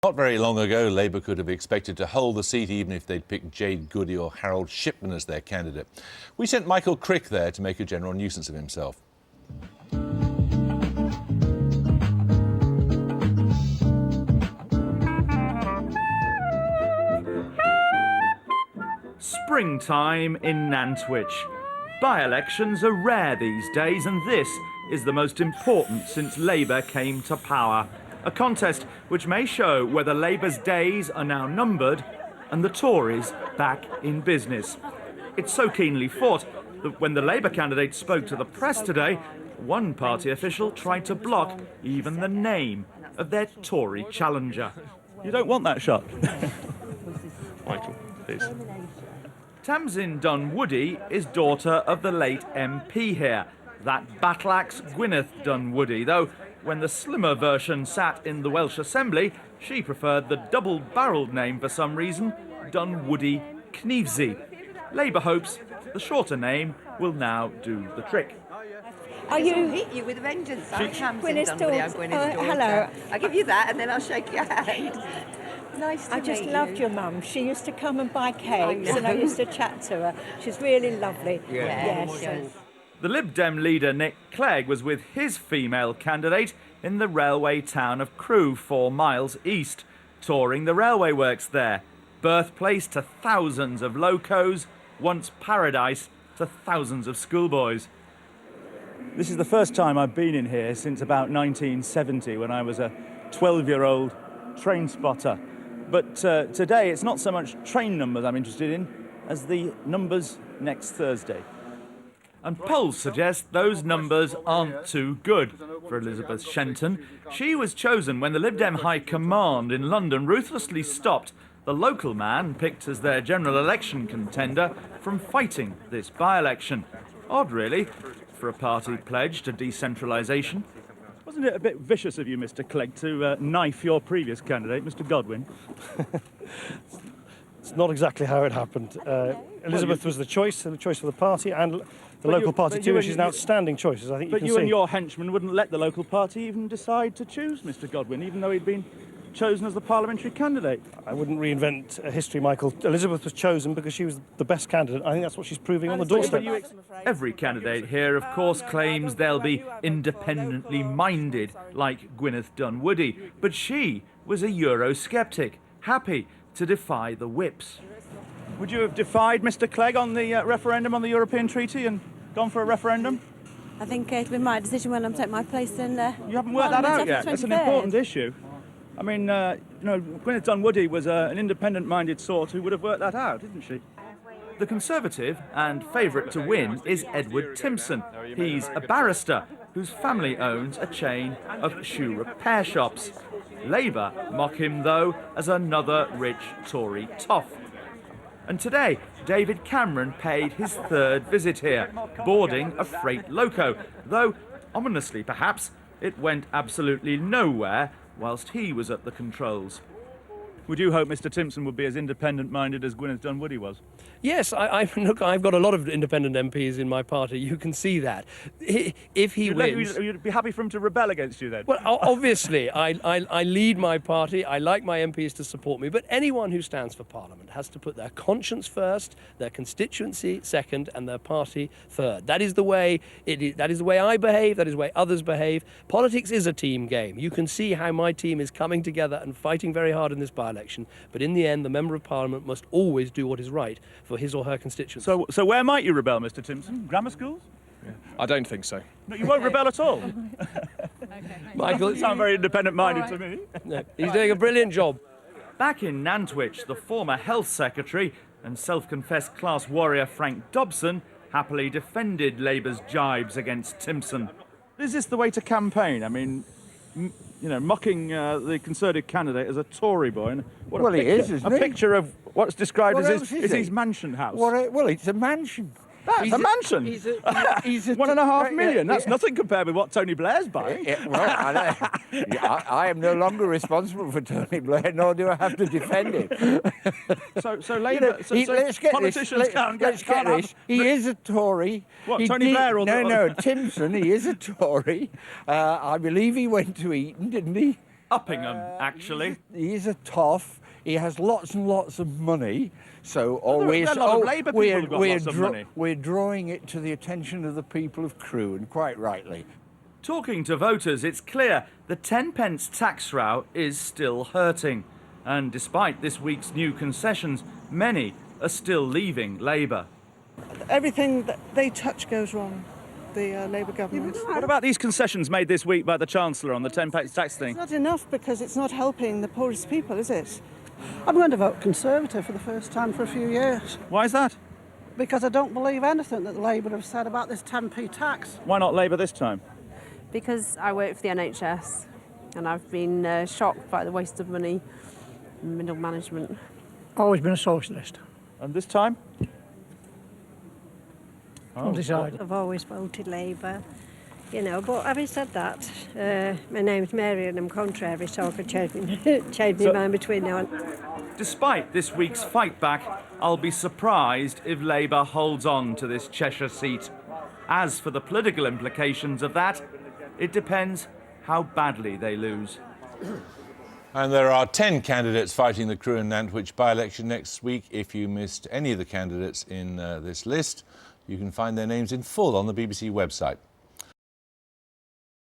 Not very long ago, Labour could have expected to hold the seat even if they'd picked Jade Goody or Harold Shipman as their candidate. We sent Michael Crick there to make a general nuisance of himself. Springtime in Nantwich. By-elections are rare these days, and this is the most important since Labour came to power. A contest which may show whether Labour's days are now numbered and the Tories back in business. It's so keenly fought that when the Labour candidate spoke to the press today, one party official tried to block even the name of their Tory challenger. You don't want that shot. Michael, please. Tamsin Dunwoody is daughter of the late MP here, that battle-axe Gwyneth Dunwoody, though when the slimmer version sat in the Welsh Assembly, she preferred the double-barrelled name for some reason, Dunwoody Kneavesy. Labour hopes the shorter name will now do the trick. Are you hit you with a vengeance? I'm Gwyneth's daughter. Hello. I'll give you that and then I'll shake your hand. Nice to I just meet loved you. your mum. She used to come and buy cakes and I used to chat to her. She's really lovely. Yes. The Lib Dem leader Nick Clegg was with his female candidate in the railway town of Crewe, 4 miles east, touring the railway works there, birthplace to thousands of locos, once paradise to thousands of schoolboys. This is the first time I've been in here since about 1970, when I was a 12-year-old train spotter. But today it's not so much train numbers I'm interested in as the numbers next Thursday. And polls suggest those numbers aren't too good for Elizabeth Shenton. She was chosen when the Lib Dem High Command in London ruthlessly stopped the local man picked as their general election contender from fighting this by-election. Odd, really, for a party pledged to decentralisation. Wasn't it a bit vicious of you, Mr. Clegg, to knife your previous candidate, Mr. Godwin? It's not exactly how it happened. Elizabeth was the choice for the party and the local party too, and she's an outstanding choice, as I think you can see. But you and your henchmen wouldn't let the local party even decide to choose Mr. Godwin, even though he'd been chosen as the parliamentary candidate. I wouldn't reinvent history, Michael. Elizabeth was chosen because she was the best candidate. I think that's what she's proving on the doorstep. Every candidate here, of course, claims they'll be independently minded, like Gwyneth Dunwoody. But she was a Eurosceptic, happy to defy the whips. Would you have defied Mr. Clegg on the referendum on the European Treaty and gone for a referendum? I think it'll be my decision when I'm taking my place in You haven't worked that out yet. That's an important issue. I mean, Gwyneth Dunwoody was an independent-minded sort who would have worked that out, didn't she? The Conservative and favourite to win is Edward Timpson. He's a barrister whose family owns a chain of shoe repair shops. Labour mock him, though, as another rich Tory toff. And today, David Cameron paid his 3rd visit here, boarding a freight loco, though, ominously perhaps, it went absolutely nowhere whilst he was at the controls. Would you hope Mr. Timpson would be as independent-minded as Gwyneth Dunwoody was? Yes, look, I've got a lot of independent MPs in my party. You can see that. If he wins... You'd be happy for him to rebel against you then? Well, obviously, I lead my party. I like my MPs to support me. But anyone who stands for Parliament has to put their conscience first, their constituency second, and their party third. That is the way it is. That is the way I behave. That is the way others behave. Politics is a team game. You can see how my team is coming together and fighting very hard in this by-election. But in the end, the Member of Parliament must always do what is right for his or her constituents. So where might you rebel, Mr. Timpson? Grammar schools? Yeah. I don't think so. No, you won't rebel at all? Michael, you sound very independent-minded to me. No, he's doing a brilliant job. Back in Nantwich, the former Health Secretary and self-confessed class warrior Frank Dobson happily defended Labour's jibes against Timpson. Is this the way to campaign? I mean, mocking the Conservative candidate as a Tory boy. And He is, isn't he? A picture of what's described as his mansion house. Well, it's a mansion. That's a mansion. He's $1.5 million. That's nothing compared with what Tony Blair's buying. I am no longer responsible for Tony Blair, nor do I have to defend him. So Labour, politicians can't get this. He is a Tory. What, Tony Blair or No, Timpson. He is a Tory. I believe he went to Eton, didn't he? Uppingham, actually. He's a toff. He has lots and lots of money. So always, there are a lot of Labour people who've got lots of money. We're drawing it to the attention of the people of Crewe, and quite rightly. Talking to voters, it's clear the 10p tax row is still hurting. And despite this week's new concessions, many are still leaving Labour. Everything that they touch goes wrong, the Labour government. What about these concessions made this week by the Chancellor on the 10p tax thing? It's not enough because it's not helping the poorest people, is it? I'm going to vote Conservative for the first time for a few years. Why is that? Because I don't believe anything that Labour have said about this 10p tax. Why not Labour this time? Because I work for the NHS and I've been shocked by the waste of money in middle management. Always been a socialist. And this time? Undecided. I've always voted Labour, you know, but having said that, my name's Mary and I'm contrary, so I could change my mind between now and... Despite this week's fight back, I'll be surprised if Labour holds on to this Cheshire seat. As for the political implications of that, it depends how badly they lose. And there are 10 candidates fighting the Crewe and Nantwich by-election next week. If you missed any of the candidates in this list, you can find their names in full on the BBC website.